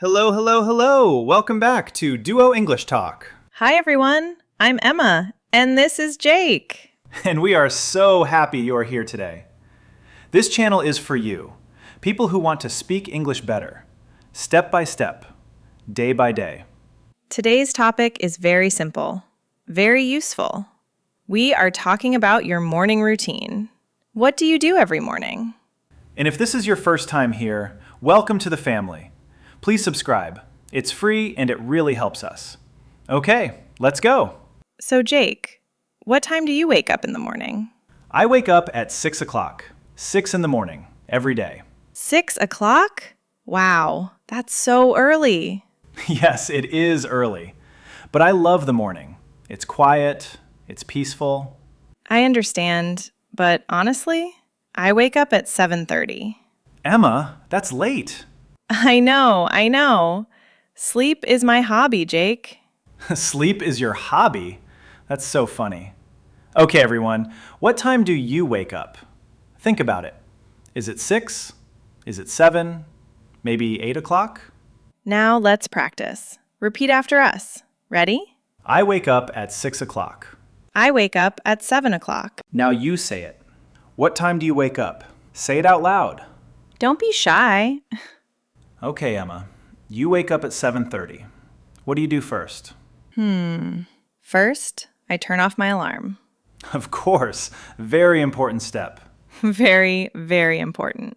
Hello, hello, hello. Welcome back to Duo English Talk. Hi, everyone. I'm Emma, and this is Jake. And we are so happy you're here today. This channel is for you, people who want to speak English better, step by step, day by day. Today's topic is very simple, very useful. We are talking about your morning routine. What do you do every morning? And if this is your first time here, welcome to the family. Please subscribe. It's free and it really helps us. Okay, let's go. So, Jake, what time do you wake up in the morning? I wake up at 6 o'clock, 6 in the morning, every day. 6 o'clock? Wow, that's so early. Yes, it is early, but I love the morning. It's quiet, it's peaceful. I understand, but honestly, I wake up at 7:30. Emma, that's late. I know. Sleep is my hobby, Jake. Sleep is your hobby? That's so funny. Okay, everyone, what time do you wake up? Think about it. Is it 6? Is it 7? Maybe 8 o'clock? Now let's practice. Repeat after us. Ready? I wake up at 6 o'clock. I wake up at 7 o'clock. Now you say it. What time do you wake up? Say it out loud. Don't be shy. Okay, Emma. You wake up at 7:30. What do you do first? First, I turn off my alarm. Of course. Very important step. Very, very important.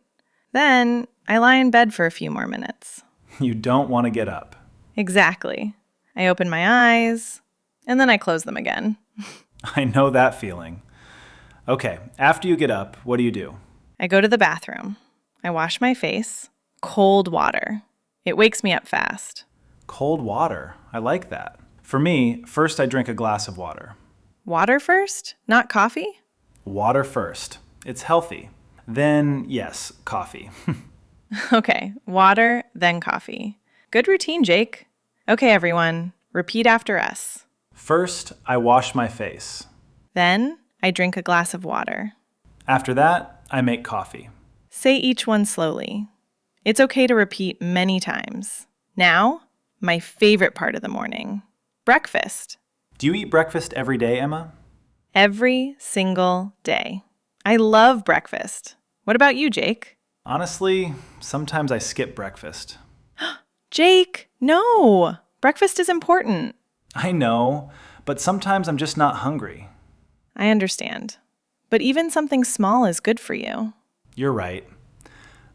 Then, I lie in bed for a few more minutes. You don't want to get up. Exactly. I open my eyes, and then I close them again. I know that feeling. Okay, after you get up, what do? I go to the bathroom. I wash my face. Cold water. It wakes me up fast. Cold water. I like that. For me, first I drink a glass of water. Water first, not coffee? Water first. It's healthy. Then, yes, coffee. Okay, water, then coffee. Good routine, Jake. Okay, everyone, repeat after us. First, I wash my face. Then, I drink a glass of water. After that, I make coffee. Say each one slowly. It's okay to repeat many times. Now, my favorite part of the morning, breakfast. Do you eat breakfast every day, Emma? Every single day. I love breakfast. What about you, Jake? Honestly, sometimes I skip breakfast. Jake, no! Breakfast is important. I know, but sometimes I'm just not hungry. I understand. But even something small is good for you. You're right.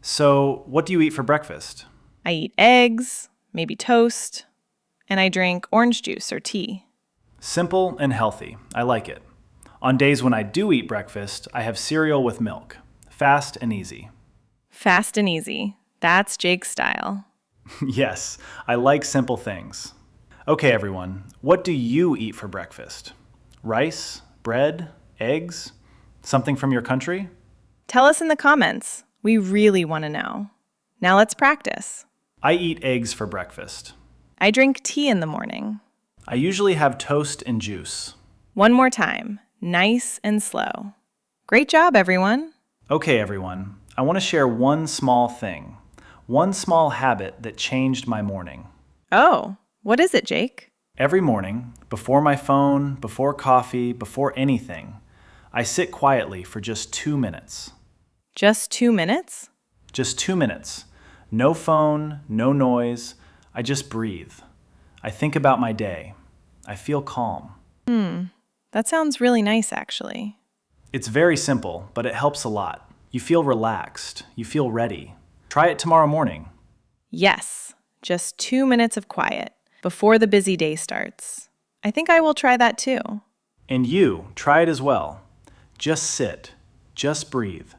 So, what do you eat for breakfast? I eat eggs, maybe toast, and I drink orange juice or tea. Simple and healthy. I like it. On days when I do eat breakfast, I have cereal with milk. Fast and easy. Fast and easy. That's Jake's style. Yes, I like simple things. Okay, everyone, what do you eat for breakfast? Rice, bread, eggs? Something from your country? Tell us in the comments. We really want to know. Now let's practice. I eat eggs for breakfast. I drink tea in the morning. I usually have toast and juice. One more time. Nice and slow. Great job, everyone. Okay, everyone, I want to share one small thing. One small habit that changed my morning. Oh, what is it, Jake? Every morning, before my phone, before coffee, before anything, I sit quietly for just 2 minutes. Just 2 minutes? Just 2 minutes. No phone, no noise. I just breathe. I think about my day. I feel calm. That sounds really nice, actually. It's very simple, but it helps a lot. You feel relaxed. You feel ready. Try it tomorrow morning. Yes, just 2 minutes of quiet before the busy day starts. I think I will try that too. And you, try it as well. Just sit. Just breathe.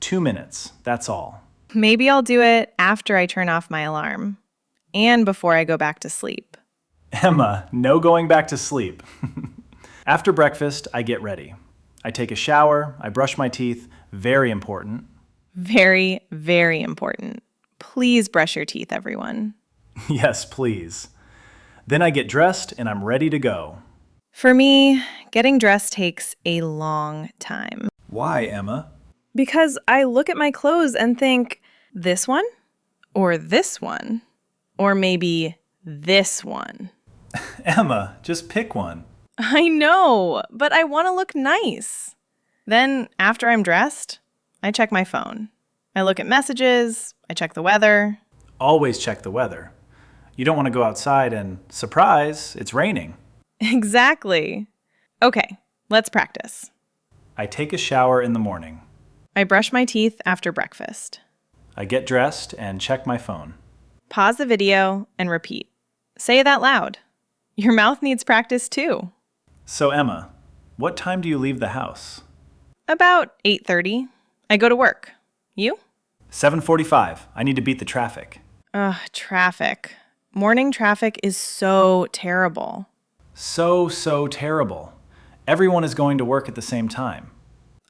2 minutes, that's all. Maybe I'll do it after I turn off my alarm and before I go back to sleep. Emma, no going back to sleep. After breakfast, I get ready. I take a shower, I brush my teeth, very important. Very, very important. Please brush your teeth, everyone. Yes, please. Then I get dressed and I'm ready to go. For me, getting dressed takes a long time. Why, Emma? Because I look at my clothes and think, this one or this one? Or maybe this one. Emma, just pick one. I know, but I want to look nice. Then, after I'm dressed, I check my phone. I look at messages, I check the weather. Always check the weather. You don't want to go outside and, surprise, it's raining. Exactly. Okay, let's practice. I take a shower in the morning. I brush my teeth after breakfast. I get dressed and check my phone. Pause the video and repeat. Say it out loud. Your mouth needs practice too. So Emma, what time do you leave the house? About 8:30. I go to work. You? 7:45. I need to beat the traffic. Ugh, traffic. Morning traffic is so terrible. So terrible. Everyone is going to work at the same time.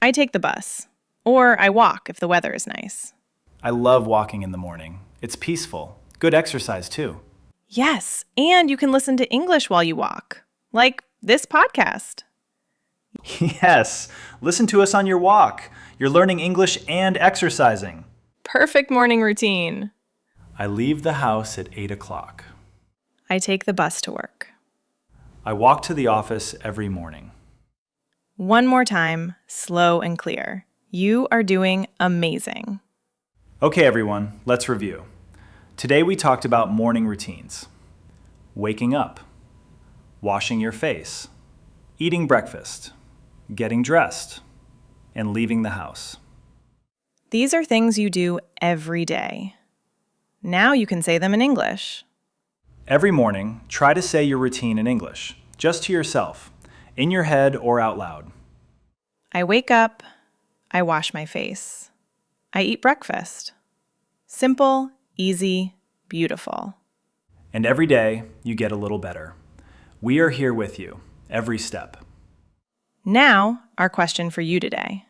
I take the bus. Or I walk if the weather is nice. I love walking in the morning. It's peaceful. Good exercise too. Yes, and you can listen to English while you walk. Like this podcast. Yes, listen to us on your walk. You're learning English and exercising. Perfect morning routine. I leave the house at 8 o'clock. I take the bus to work. I walk to the office every morning. One more time, slow and clear. You are doing amazing. Okay, everyone, let's review. Today we talked about morning routines. Waking up, washing your face, eating breakfast, getting dressed, and leaving the house. These are things you do every day. Now you can say them in English. Every morning, try to say your routine in English, just to yourself, in your head or out loud. I wake up. I wash my face. I eat breakfast. Simple, easy, beautiful. And every day, you get a little better. We are here with you, every step. Now, our question for you today.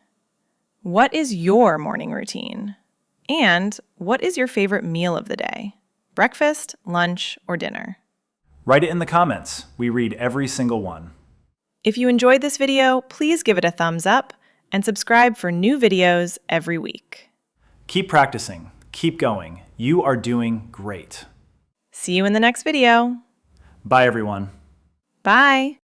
What is your morning routine? And what is your favorite meal of the day? Breakfast, lunch, or dinner? Write it in the comments. We read every single one. If you enjoyed this video, please give it a thumbs up and subscribe for new videos every week. Keep practicing. Keep going. You are doing great. See you in the next video. Bye, everyone. Bye.